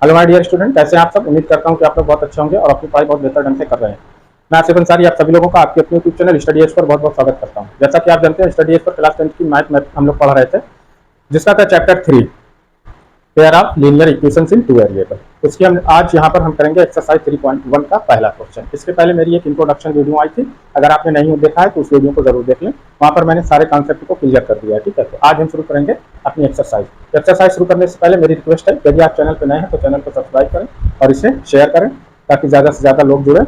Hello my dear student, कैसे हैं आप सब। उम्मीद करता हूं कि आप लोग बहुत अच्छे होंगे और अपनी पढ़ाई बहुत बेहतर ढंग से कर रहे हैं। मैं आसिफ अंसारी आप सभी लोगों का आपके अपने YouTube channel study as per बहुत बहुत स्वागत करता हूं। जैसा कि आप जानते हैं, स्टडी एज पर क्लास 10 की मैथ हम लोग पढ़ रहे थे, जिसका था chapter 3 pair of linear equations in two variable. उसकी हम आज यहाँ पर हम करेंगे एक्सरसाइज 3.1 का पहला क्वेश्चन। इसके पहले मेरी एक इंट्रोडक्शन वीडियो आई थी, अगर आपने नहीं देखा है तो उस वीडियो को जरूर देख लें। वहाँ पर मैंने सारे कॉन्सेप्ट को क्लियर कर दिया है। ठीक है, तो आज हम शुरू करेंगे अपनी एक्सरसाइज शुरू करने से पहले मेरी रिक्वेस्ट है, यदि आप चैनल पर नए हैं तो चैनल को सब्सक्राइब करें और इसे शेयर करें, ताकि ज़्यादा से ज़्यादा लोग जुड़े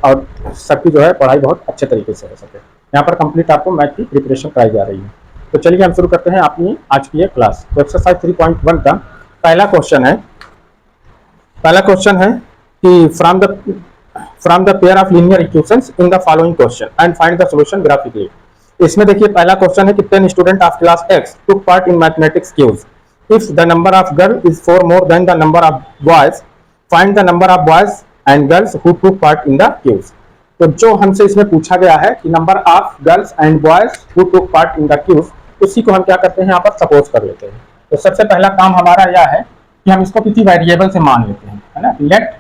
और सबकी जो है पढ़ाई बहुत अच्छे तरीके से हो सके। यहाँ पर कंप्लीट आपको मैथ की प्रिपरेशन कराई जा रही है। तो चलिए हम शुरू करते हैं अपनी आज की ये क्लास। तो एक्सरसाइज 3.1 का पहला क्वेश्चन है कि from the pair of linear equations in the following question and find the solution graphically. इसमें देखिए पहला क्वेश्चन है कि 10 student of class X took part in mathematics quiz. If the number of girl is 4 more than the number of boys, find the number of boys and girls who took part in the quiz. तो जो हमसे इसमें पूछा गया है कि number of girls and boys who took part in the quiz, उसी को हम क्या करते हैं यहाँ पर सपोज कर लेते हैं। तो सबसे पहला काम हमारा यह है कि हम इसको किसी वेरिएबल से मान लेते हैं, है ना। Let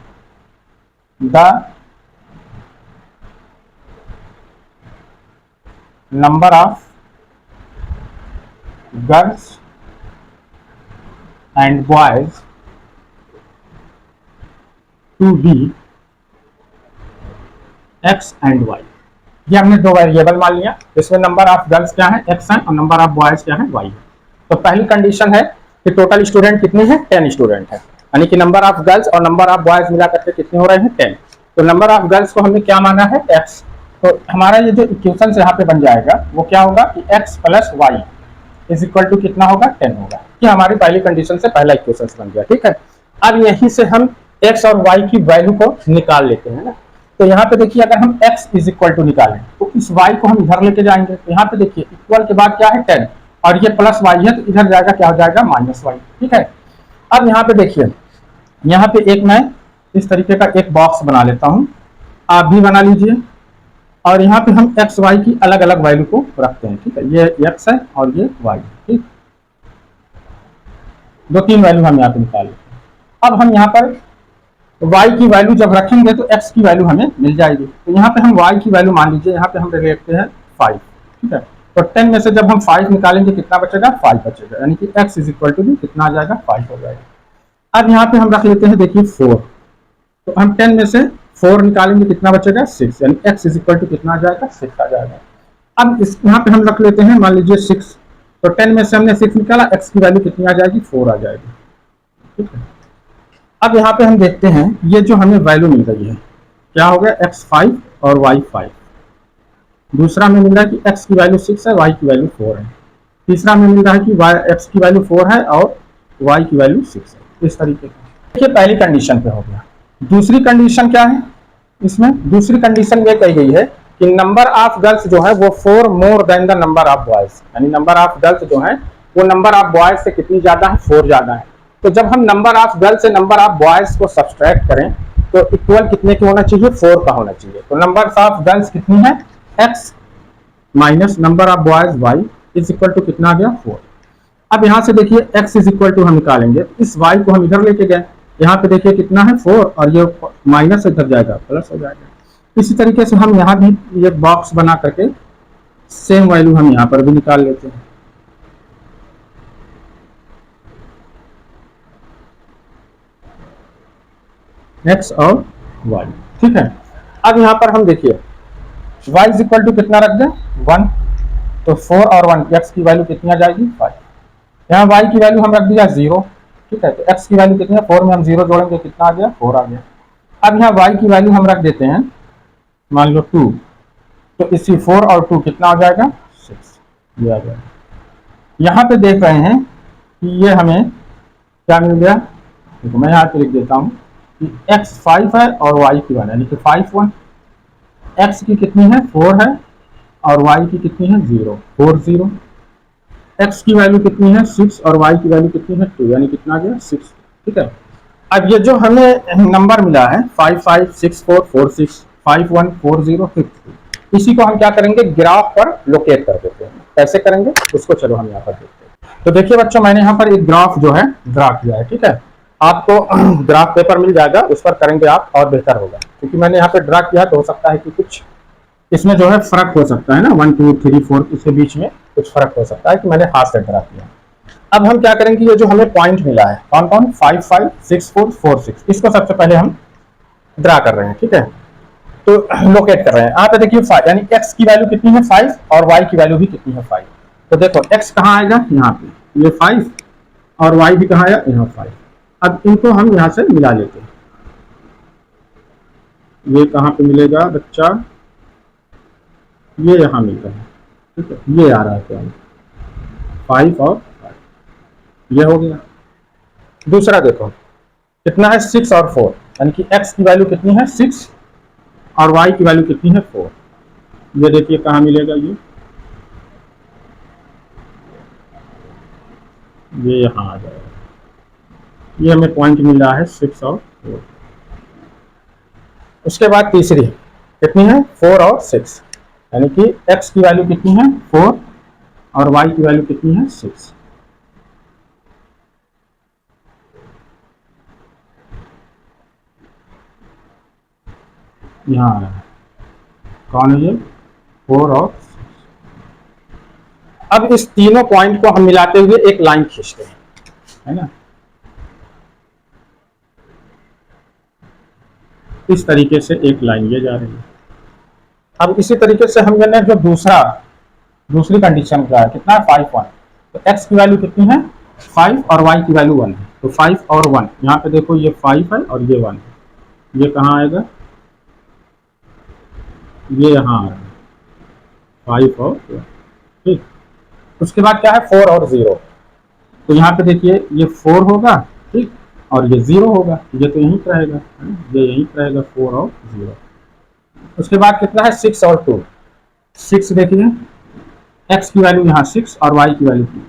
the number of girls and boys to be x and y. ये हमने दो वेरिएबल मान लिया। इसमें नंबर ऑफ गर्ल्स क्या है, एक्स है, और नंबर ऑफ बॉयज क्या है, वाई है। तो पहली कंडीशन है कि टोटल स्टूडेंट कितने हैं, 10 स्टूडेंट है, यानी कि नंबर ऑफ गर्ल्स और नंबर ऑफ बॉयज मिला करके कितने हो रहे हैं, 10। तो नंबर ऑफ गर्ल्स को हमने क्या माना है, एक्स। तो हमारा ये जो इक्वेशन यहाँ पे बन जाएगा वो क्या होगा कि x plus y is equal to कितना होगा, 10 होगा। ये हमारी पहली कंडीशन से पहला इक्वेशन बन गया। ठीक है, अब यहीं से हम एक्स और वाई की वैल्यू को निकाल लेते हैं ना। तो यहाँ पे देखिए, अगर हम x इज इक्वल टू निकालें तो इस y को हम इधर लेके जाएंगे। तो यहाँ पे देखिए इक्वल के बाद क्या है, 10, और ये प्लस y है, तो इधर जाएगा क्या हो जाएगा, माइनस y। ठीक है, अब यहाँ पे देखिए, यहाँ पे एक मैं इस तरीके का एक बॉक्स बना लेता हूँ, आप भी बना लीजिए। और यहाँ पे हम x y की अलग अलग वैल्यू को रखते हैं। ठीक है, ये x है और ये y। ठीक, 2-3 वैल्यू हम यहाँ पे निकाल लेते हैं। अब हम यहाँ पर y की वैल्यू जब रखेंगे तो x की वैल्यू हमें मिल जाएगी। तो यहाँ पे हम y की वैल्यू मान लीजिए, यहाँ पे हम रखते हैं 5। ठीक है, तो 10 में से जब हम 5 निकालेंगे कितना बचेगा, 5 बचेगा, यानी कि x इज इक्वल टू कितना आ जाएगा, 5 हो जाएगा। अब यहाँ पे हम रख लेते हैं देखिए 4। तो हम 10 में से 4 निकालेंगे कितना बचेगा, 6, यानी x इज इक्वल टू कितना आ जाएगा, 6 आ जाएगा। अब इस यहाँ पे हम रख लेते हैं मान लीजिए 6। तो 10 में से हमने 6 निकाला, x की वैल्यू कितनी आ जाएगी, 4 आ जाएगी। ठीक है, अब यहाँ पे हम देखते हैं ये जो हमें वैल्यू मिल रही है क्या हो गया, x5 और y5। दूसरा में मिल रहा है कि x की वैल्यू 6 है, y की वैल्यू 4 है। तीसरा में मिल रहा है कि x की वैल्यू 4 है और y की वैल्यू 6 है। इस तरीके का देखिए पहली कंडीशन पे हो गया। दूसरी कंडीशन क्या है, इसमें दूसरी कंडीशन ये कही गई है कि नंबर ऑफ गर्ल्स जो है वो 4 more than the number of boys, यानी नंबर ऑफ गर्ल्स जो है वो नंबर ऑफ बॉयज से कितनी ज्यादा है, 4 ज्यादा है। तो जब हम नंबर ऑफ गर्ल्स से नंबर ऑफ बॉयज को सब्सट्रैक्ट करें तो इक्वल कितने के होना चाहिए, 4 का होना चाहिए। तो नंबर ऑफ गर्ल्स कितनी है, x minus number of boys y is equal to कितना आ गया, 4। अब यहाँ से देखिए x इज इक्वल टू हम निकालेंगे, इस y को हम इधर लेके गए, यहाँ पे देखिए कितना है 4, और ये माइनस इधर जाएगा प्लस हो जाएगा। इसी तरीके से हम यहाँ भी ये बॉक्स बना करके सेम वैल्यू हम यहाँ पर भी निकाल लेते हैं। x और y। ठीक है, अब यहाँ पर हम देखिए y इज इक्वल टू कितना रख दें, 1। तो 4 और 1, x की वैल्यू कितनी आ जाएगी, 5। यहाँ y की वैल्यू हम रख दिया 0। ठीक है, तो x की वैल्यू कितनी है, 4 में हम 0 जोड़ेंगे कितना आ गया, 4 आ गया। अब यहाँ y की वैल्यू हम रख देते हैं मान लो 2। तो इसी 4 और 2 कितना हो जाएगा, 6, ये आ जाएगा। यहाँ पे देख रहे हैं कि ये हमें क्या मिल गया, देखो मैं यहाँ पे लिख देता हूँ कि x 5 है और y की 1, यानी कि 5 1। x की कितनी है, 4 है, और y की कितनी है, 0 4 0। x की वैल्यू कितनी है, 6, और y की वैल्यू कितनी है, 2, यानी कितना आ गया, 6। ठीक है, अब ये जो हमें नंबर मिला है 5 5 6 4 4 6 5 1 4 0 6 2, इसी को हम क्या करेंगे, ग्राफ पर लोकेट कर देते हैं। कैसे करेंगे उसको चलो हम यहाँ पर देखते हैं। तो देखिए बच्चों, मैंने यहाँ पर एक ग्राफ जो है ड्रा किया है। ठीक है, आपको ग्राफ पेपर मिल जाएगा, उस पर करेंगे आप और बेहतर होगा, क्योंकि मैंने यहाँ पे ड्रा किया तो हो सकता है कि कुछ इसमें जो है फर्क हो सकता है ना, 1 2 3 4 इसके बीच में कुछ फर्क हो सकता है कि मैंने हाथ से ड्रा किया। अब हम क्या करेंगे, ये जो हमें पॉइंट मिला है कौन कौन 5 5 6 4 4 6, इसको सबसे पहले हम ड्रा कर रहे हैं, ठीक है। तो लोकेट कर रहे हैं। यहाँ पे देखिए 5 यानी x की वैल्यू कितनी है 5 और y की वैल्यू भी कितनी है 5। तो देखो x कहाँ आएगा, यहाँ पे ये 5 और y भी कहाँ आया, यहाँ 5। अब इनको हम यहाँ से मिला लेते हैं। ये कहाँ पे मिलेगा बच्चा, ये यहाँ मिल रहा है, ठीक है, ये आ रहा है 5 और 5, ये हो गया। दूसरा देखो कितना है 6 और 4, यानी कि x की वैल्यू कितनी है 6 और y की वैल्यू कितनी है 4। ये देखिए कहाँ मिलेगा, ये यहाँ आ जाएगा। ये हमें पॉइंट मिल रहा है 6 और 4। उसके बाद तीसरी कितनी है 4 और 6, यानी कि x की वैल्यू कितनी है 4 और y की वैल्यू कितनी है 6। यहाँ आ रहा है कौन है ये 4 और 6। अब इस तीनों पॉइंट को हम मिलाते हुए एक लाइन खींचते हैं, है ना, इस तरीके से एक लाइन ये जा रही है। अब इसी तरीके से हमने जो दूसरी कंडीशन क्या है कितना 5 1, तो x की वैल्यू कितनी है 5 और y की वैल्यू 1 है, तो 5 और 1 यहाँ पे देखो ये 5 है और ये 1 है, ये कहाँ आएगा, ये यहाँ आ रहा है 5 और 1, ठीक। उसके बाद क्या है 4 और 0, तो यहाँ पे देखिए ये 4 होगा, ठीक, और ये 0 होगा, ये तो यहीं पर रहेगा, ये यहीं पर रहेगा 4 और 0। उसके बाद कितना है 6 और 2, 6 देखिए x की वैल्यू यहाँ 6 और y की वैल्यू 2,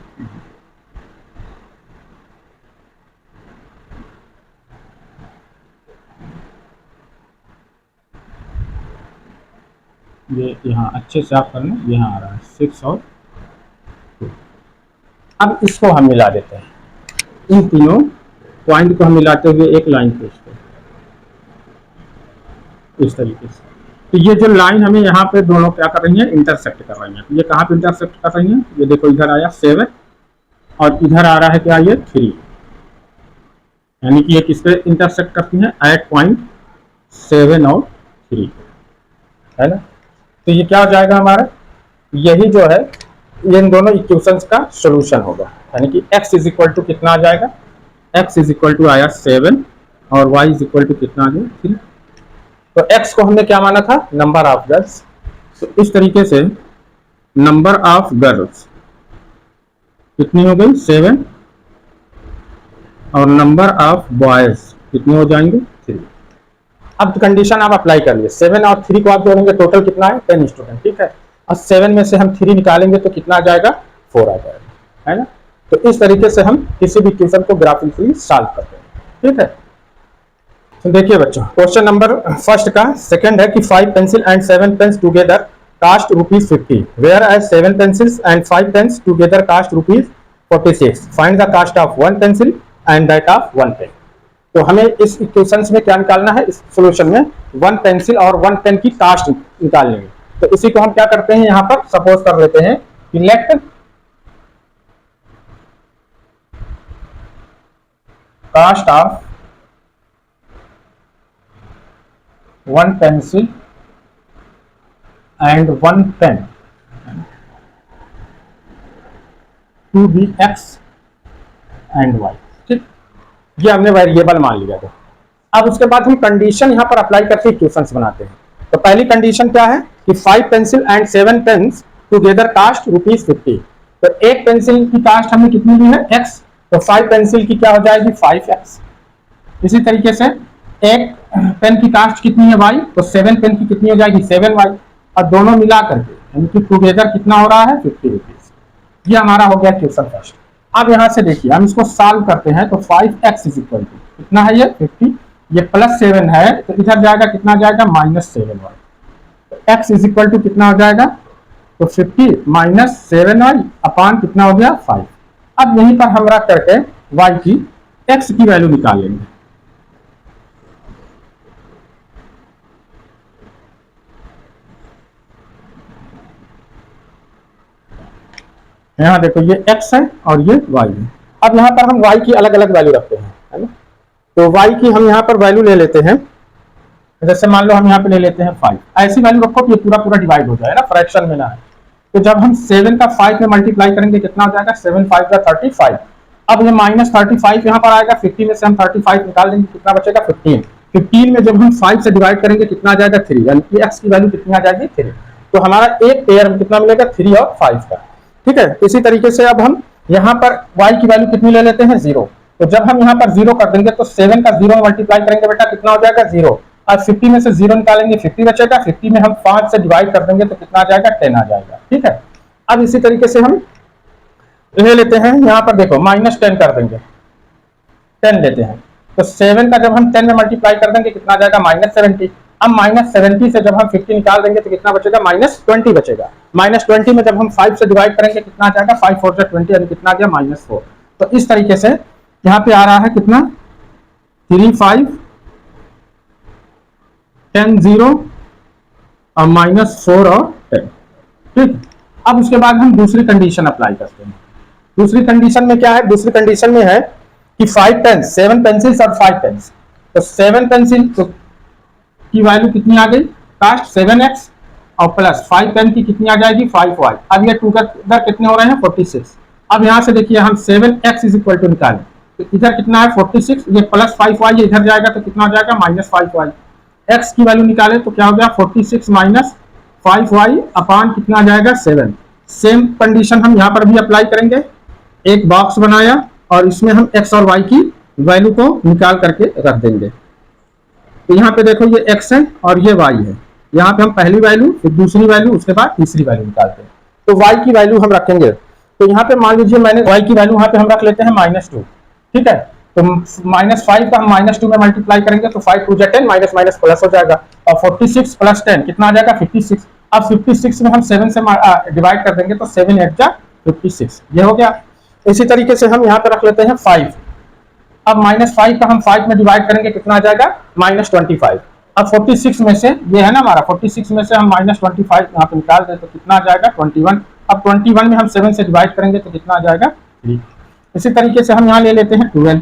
ये यहाँ अच्छे से आप करना, यहाँ आ रहा है 6 और 2। अब इसको हम मिला देते हैं, इन तीनों पॉइंट को हम मिलाते हुए एक लाइन खींचते हैं इस तरीके से। तो ये जो लाइन हमें यहाँ पे दोनों क्या कर रही है इंटरसेक्ट कर रही है, ये कहाँ पे इंटरसेक्ट कर रही है, ये देखो इधर आया 7 और इधर आ रहा है क्या ये 3, यानी कि ये किस पे इंटरसेक्ट करती है एट पॉइंट 7 और 3, है ना। तो ये क्या हो जाएगा हमारा, यही जो है ये इन दोनों इक्वेशंस का सॉल्यूशन होगा, यानी कि x इज इक्वल टू कितना आ जाएगा, x इज इक्वल टू आया 7 और y इज इक्वल टू कितना आ गया 3। तो x को हमने क्या माना था नंबर ऑफ गर्ल्स, तो इस तरीके से नंबर ऑफ गर्ल्स कितनी हो गई 7 और नंबर ऑफ बॉयज कितने हो जाएंगे 3। अब कंडीशन आप अप्लाई कर लिए, 7 और 3 को आप जोड़ेंगे टोटल कितना है 10 स्टूडेंट, ठीक है, और 7 में से हम 3 निकालेंगे तो कितना आ जाएगा 4 आ जाएगा, है ना। तो इस तरीके से हम किसी भी क्वेश्चन को ग्राफिकली सॉल्व करते हैं, ठीक है। तो देखिए बच्चों क्वेश्चन नंबर फर्स्ट का सेकंड है कि 5 pencil and 7 pens together cost ₹50, whereas 7 pencils and 5 pens together cost ₹46, find the cost of 1 pencil and that of 1 pen. तो हमें इस इक्वेशंस में क्या निकालना है, इस सॉल्यूशन में 1 पेंसिल और 1 पेन की कास्ट निकालनी है। तो इसी को हम क्या करते हैं यहाँ पर सपोज कर लेते हैं कि let cost of 1 pencil and 1 pen to be x and y, ठीक, ये हमने वेरिएबल मान लिया था। अब उसके बाद हम कंडीशन यहाँ पर अप्लाई करके इक्वेशंस बनाते हैं। तो पहली कंडीशन क्या है कि 5 pencil and 7 pens together cost ₹50, तो एक पेंसिल की कास्ट हमें कितनी ली है x, तो 5 पेंसिल की क्या हो जाएगी 5x। इसी तरीके से एक पेन की कास्ट कितनी है y, तो 7 पेन की कितनी हो जाएगी 7y, और दोनों मिला करके यानी कि टुगेदर कितना हो रहा है ₹50। ये हमारा हो गया क्वेश्चन फर्स्ट। अब यहाँ से देखिए हम इसको सॉल्व करते हैं, तो 5x इज इक्वल टू कितना है ये 50, ये +7 है तो इधर जाएगा कितना जाएगा -7y, तो x इज इक्वल टू कितना हो जाएगा, तो 50 - 7y अपॉन कितना हो गया 5। अब यहीं पर हम रख करके y की एक्स की वैल्यू निकाल लेंगे। यहाँ देखो ये x है और ये y है। अब यहाँ पर हम y की अलग अलग वैल्यू रखते हैं, है ना। तो y की हम यहाँ पर वैल्यू ले लेते हैं, जैसे मान लो हम यहाँ पे ले लेते हैं 5। ऐसी वैल्यू रखो कि ये पूरा पूरा डिवाइड हो जाए ना, फ्रैक्शन में ना है। तो जब हम 7 का 5 में मल्टीप्लाई करेंगे कितना हो जाएगा, 7 5 का 35। अब ये माइनस 35 यहाँ पर आएगा, 50 में से हम 35 निकाल देंगे, कितना बचेगा 15। 15 में जब हम 5 से डिवाइड करेंगे कितना आ जाएगा 3, यानी कि x की वैल्यू कितनी आ जाएगी 3। तो हमारा एक पेयर में कितना मिलेगा 3 और 5 का। ठीक है, इसी तरीके से अब हम यहाँ पर y की वैल्यू कितनी ले लेते हैं 0। तो जब हम यहाँ पर 0 कर देंगे तो 7 का 0 में मल्टीप्लाई करेंगे बेटा कितना हो जाएगा 0। अब 50 में से 0 निकालेंगे 50 बचेगा, 50 में हम 5 से डिवाइड कर देंगे तो कितना आ जाएगा 10 आ जाएगा। ठीक है, अब इसी तरीके से हम ले लेते हैं, यहाँ पर देखो -10 कर देंगे, 10 लेते हैं। तो 7 का जब हम 10 में मल्टीप्लाई कर देंगे कितना आ जाएगा -70। अब -70 से जब हम 50 निकाल देंगे तो कितना बचेगा -20 बचेगा। -20 में जब हम 5 से डिवाइड करेंगे कितना आ जाएगा 5 4 से 20, यानी कितना आ गया -4। तो इस तरीके से यहाँ पे आ रहा है कितना 3 5 10 0 और -4 और 10। ठीक, अब उसके बाद हम दूसरी कंडीशन अप्लाई करते हैं। दूसरी कंडीशन में क्या है, दूसरी कंडीशन में है कि 5 पेन्स, 7 पेंसिल्स और 5 पेन्स। तो 7 पेंसिल की वैल्यू कितनी आ गई, कास्ट 7x और प्लस 5 पेन की कितनी आ जाएगी 5y। अब ये टूगेदर कितने हो रहे हैं 46। अब यहाँ से देखिए हम 7x इज इक्वल टू निकालें, तो इधर कितना है 46, ये प्लस 5y इधर जाएगा तो कितना हो जाएगा -5y। x की वैल्यू निकाले तो क्या हो गया 46 माइनस 5y अपान कितना आ जाएगा 7। सेम कंडीशन हम यहाँ पर भी अप्लाई करेंगे। एक बॉक्स बनाया और इसमें हम x और y की वैल्यू को निकाल करके रख देंगे। तो यहाँ पे देखो ये x है और ये y है, यहाँ पे हम पहली वैल्यू फिर दूसरी वैल्यू उसके बाद तीसरी वैल्यू निकालते हैं। तो y की वैल्यू हम रखेंगे, तो यहाँ पे मान लीजिए मैंने y की वैल्यू यहाँ पे हम रख लेते हैं -2। ठीक है, तो -5 का हम -2 में मल्टीप्लाई करेंगे तो 5 2 10 माइनस माइनस प्लस हो जाएगा, और 46 प्लस 10 कितना आ जाएगा 56। अब 56 में हम 7 से डिवाइड कर देंगे तो 7 8 जा 56, ये हो गया। इसी तरीके से हम यहाँ पे रख लेते हैं 5। अब -5 का हम 5 में डिवाइड करेंगे कितना आ जाएगा -25। अब 46 में से ये है ना हमारा, 46 में से हम -25 यहाँ पे निकाल दें तो कितना आ जाएगा 21। अब 21 में हम 7 से डिवाइड करेंगे तो कितना आ जाएगा 3। इसी तरीके से हम यहाँ ले लेते हैं 12।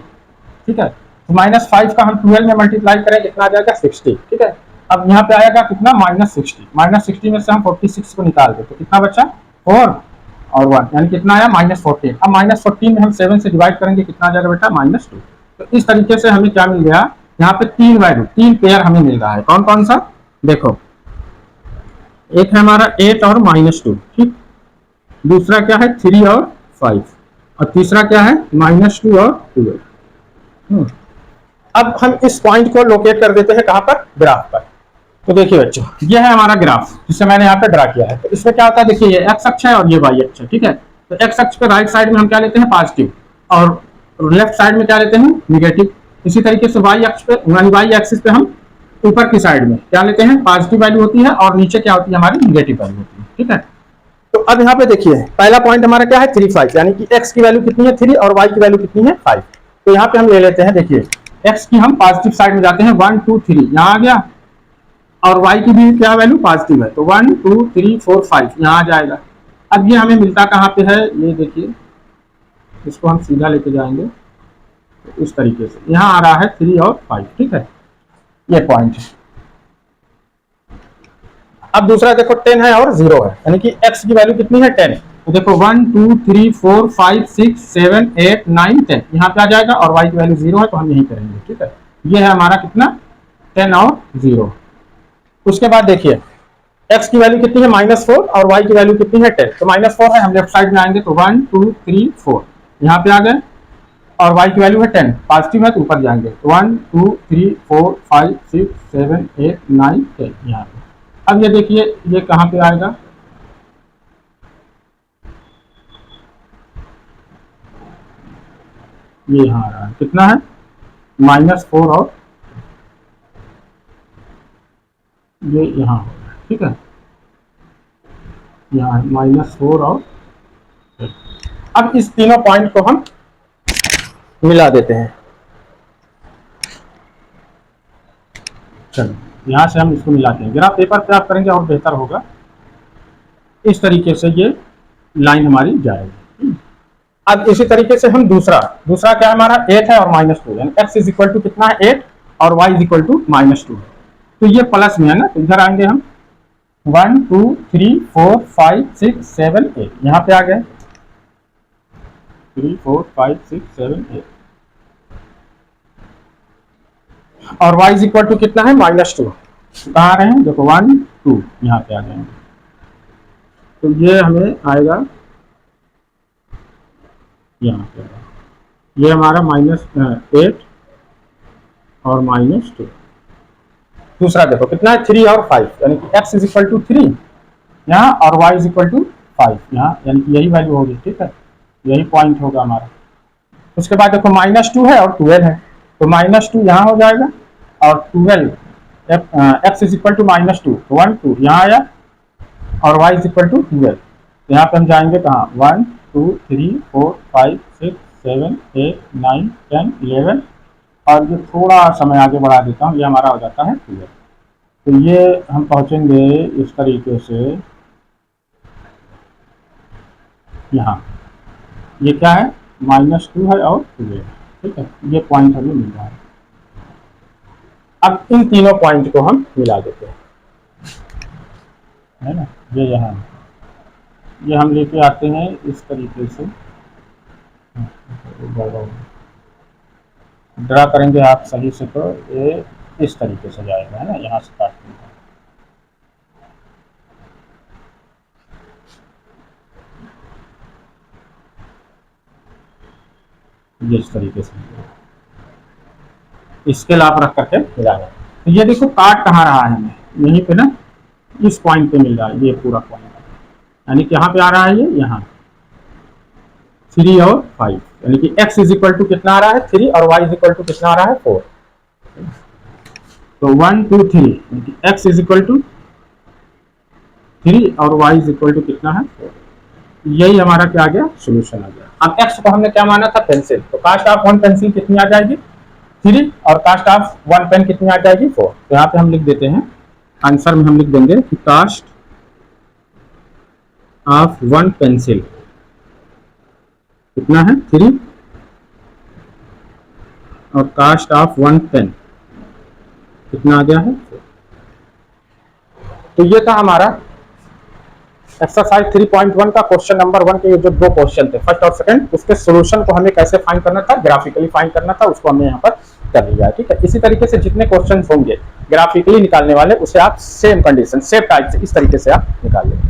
ठीक है, तो -5 का हम 12 में मल्टीप्लाई करें कितना आ जाएगा 60। ठीक है, अब यहाँ पे आएगा कितना -60 में से हम 46 को निकाल दें तो कितना बचा 4 और 1, यानी कितना आया -14। अब -14 में हम 7 से डिवाइड करेंगे कितना आ जाएगा बेटा -2। तो इस तरीके से हमें क्या मिल गया, यहाँ पे 3 वैल्यू 3 पेयर हमें मिल रहा है। कौन कौन सा देखो, एक है हमारा 8 और -2, ठीक, दूसरा क्या है 3 और 5, और तीसरा क्या है -2 और 12। अब हम इस पॉइंट को लोकेट कर देते हैं कहां पर, ग्राफ पर। तो देखिए बच्चों, ये है हमारा ग्राफ जिसे मैंने यहाँ पे ड्रा किया है। तो इसमें क्या होता है, देखिए ये एक्स अक्ष है और ये वाई अक्ष है। ठीक है, तो एक्स अक्ष पे राइट साइड में हम क्या लेते हैं पॉजिटिव, और लेफ्ट साइड में क्या लेते हैं निगेटिव। इसी तरीके से वाई अक्ष पे, वाई एक्सिस पे हम ऊपर की साइड में क्या लेते हैं पॉजिटिव वैल्यू होती है, और नीचे क्या होती है हमारी निगेटिव वैल्यू होती है। ठीक है, तो अब यहाँ पे देखिए पहला पॉइंट हमारा क्या है 3 5, यानी कि x की वैल्यू कितनी है 3 और y की वैल्यू कितनी है 5। तो यहाँ पे हम ले लेते हैं, देखिए x की हम पॉजिटिव साइड में जाते हैं 1 2 3, यहाँ आ गया, और y की भी क्या वैल्यू पॉजिटिव है तो 1 2 3 4 5 यहाँ आ जाएगा। अब ये हमें मिलता कहाँ पे है, ये देखिए इसको हम सीधा लेके जाएंगे तो इस तरीके से यहाँ आ रहा है 3 और 5। ठीक है, ये पॉइंट है। अब दूसरा देखो 10 है और 0 है, यानी कि x की वैल्यू कितनी है 10। तो देखो 1 2 3 4 5 6 7 8 9 10 यहाँ पे आ जाएगा, और y की वैल्यू 0 है तो हम यही करेंगे। ठीक है, ये है हमारा कितना 10 और 0। उसके बाद देखिए x की वैल्यू कितनी है -4 और y की वैल्यू कितनी है 10। तो -4 है, हम लेफ्ट साइड में आएंगे तो 1 2 3 4 यहाँ पे आ गए, और y की वैल्यू है 10, पॉजिटिव है तो ऊपर जाएंगे तो 1 2 3 4 5 6 7 8 9 10 यहाँ पे। अब ये देखिए ये कहाँ पे आएगा, ये यहाँ आ रहा है, कितना है -4 और ये यहाँ हो रहा है। ठीक है, यहाँ -4 और 8। अब इस तीनों पॉइंट को हम मिला देते हैं। चलो यहाँ से हम इसको मिलाते हैं, जरा पेपर पे आप करेंगे और बेहतर होगा। इस तरीके से ये लाइन हमारी जाएगी। अब इसी तरीके से हम दूसरा क्या है हमारा 8 है और -2, यानी x इज इक्वल टू कितना है 8 और y इज इक्वल टू -2। तो ये प्लस में है ना, तो इधर आएंगे हम 1 2 3 4 5 6 7 8, यहाँ पे आ गए 3 4 5 6 7 8 और y इज इक्वल टू कितना है -2। कहाँ आ रहे हैं देखो 1 2 यहाँ पे आ गए। तो ये हमें आएगा यहाँ पे, ये हमारा -8 और -2। दूसरा देखो कितना है 3 और 5, यानी कि x इज इक्वल टू 3 यहाँ और y इज इक्वल टू 5 यहाँ, यानी कि यही वैल्यू होगी। ठीक है, यही पॉइंट होगा हमारा। उसके बाद देखो -2 है और 12 है, तो -2 यहाँ हो जाएगा और 12 x इज इक्वल टू -2 1 2 यहाँ आया और y इज इक्वल टू 12। यहाँ पे हम जाएंगे कहाँ 1 2 3 4 5 6 7 8 9 10 11 और ये थोड़ा समय आगे बढ़ा देता हूँ, ये हमारा हो जाता है 12। तो ये हम पहुँचेंगे इस तरीके से यहाँ, ये क्या है -2 है और 12। ठीक है, ये पॉइंट हमें मिल रहा है। अब इन तीनों पॉइंट को हम मिला देते हैं, है ना। ये यहाँ ये हम लेके आते हैं इस तरीके से, ड्रा करेंगे आप सही से तो ये इस तरीके से जाएगा, है ना। यहाँ से काटते हैं, ये इस तरीके से स्केल आप रख करके मिलाना। तो ये देखो काट कहाँ रहा है हमें, यहीं पे ना, इस पॉइंट पे मिल रहा है ये पूरा पॉइंट, यानी कि यहाँ पे आ रहा है ये यहाँ 3 और 5, यानी कि x इज इक्वल टू कितना आ रहा है 3 और y इज इक्वल टू कितना आ रहा है 4। तो 1 2 3 यानी कि x इज इक्वल टू 3 और y इज इक्वल टू कितना है 4। यही हमारा क्या आ गया सोल्यूशन आ गया। अब x को हमने क्या माना था पेंसिल, तो कास्ट ऑफ 1 पेंसिल कितनी आ जाएगी 3 और कास्ट ऑफ 1 पेन कितनी आ जाएगी 4। तो यहाँ पे हम लिख देते हैं, आंसर में हम लिख देंगे कि कास्ट ऑफ 1 पेंसिल कितना है 3 और कास्ट ऑफ 1 पेन कितना आ गया है 4। तो ये था हमारा एक्सरसाइज 3.1 का क्वेश्चन नंबर 1 के जो 2 क्वेश्चन थे फर्स्ट और सेकंड, उसके सॉल्यूशन को हमें कैसे फाइंड करना था, ग्राफिकली फाइंड करना था, उसको हमने यहाँ पर कर लिया है। ठीक है, इसी तरीके से जितने क्वेश्चन होंगे ग्राफिकली निकालने वाले उसे आप सेम कंडीशन सेम टाइप से इस तरीके से आप निकाल लेंगे।